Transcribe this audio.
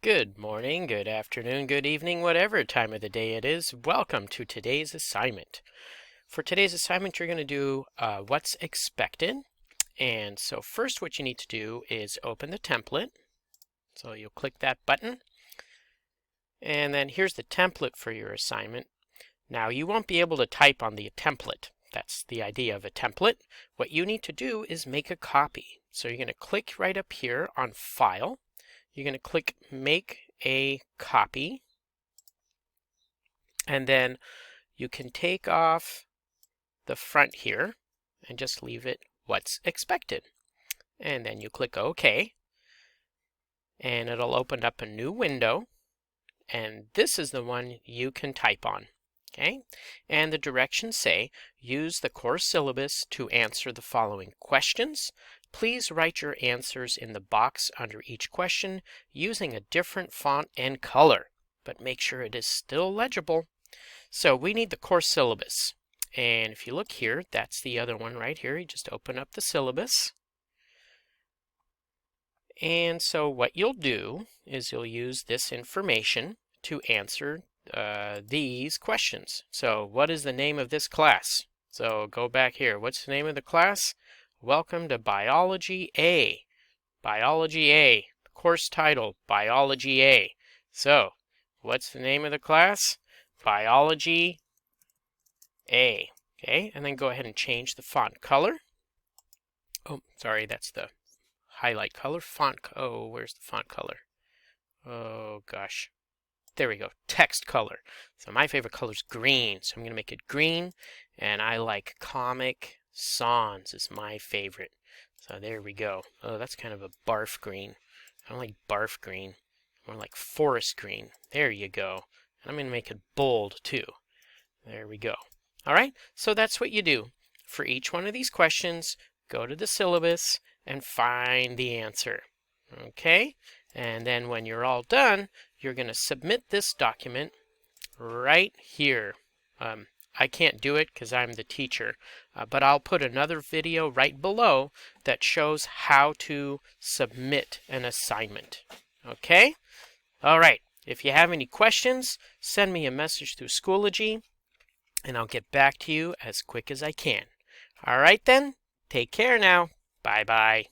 Good morning, good afternoon, good evening, whatever time of the day it is. Welcome to today's assignment. For today's assignment, you're going to do what's expected. And so first what you need to do is open the template. So you'll click that button. And then here's the template for your assignment. Now you won't be able to type on the template. That's the idea of a template. What you need to do is make a copy. So you're going to click right up here on File. You're going to click Make a Copy, and then you can take off the front here and just leave it what's expected. And then you click OK, and it'll open up a new window, and this is the one you can type on. Okay, and the directions say, use the course syllabus to answer the following questions. Please write your answers in the box under each question using a different font and color, but make sure it is still legible. So we need the course syllabus. And if you look here, that's the other one right here. You just open up the syllabus. And so what you'll do is you'll use this information to answer these questions. So what is the name of this class? So go back here. What's the name of the class? Welcome to Biology A. Biology A. Course title, Biology A. So what's the name of the class? Biology A. Okay, and then go ahead and change the font color. Oh, sorry, that's the highlight color. Oh, where's the font color? Oh, gosh. There we go, text color. So my favorite color is green, so I'm going to make it green, and I like Comic Sans is my favorite. So there we go. Oh, that's kind of a barf green. I don't like barf green. More like forest green. There you go. And I'm going to make it bold too. There we go. All right, so that's what you do. For each one of these questions, go to the syllabus and find the answer. Okay? And then when you're all done, you're going to submit this document right here. I can't do it because I'm the teacher, but I'll put another video right below that shows how to submit an assignment. Okay? All right. If you have any questions, send me a message through Schoology, and I'll get back to you as quick as I can. All right then. Take care now. Bye-bye.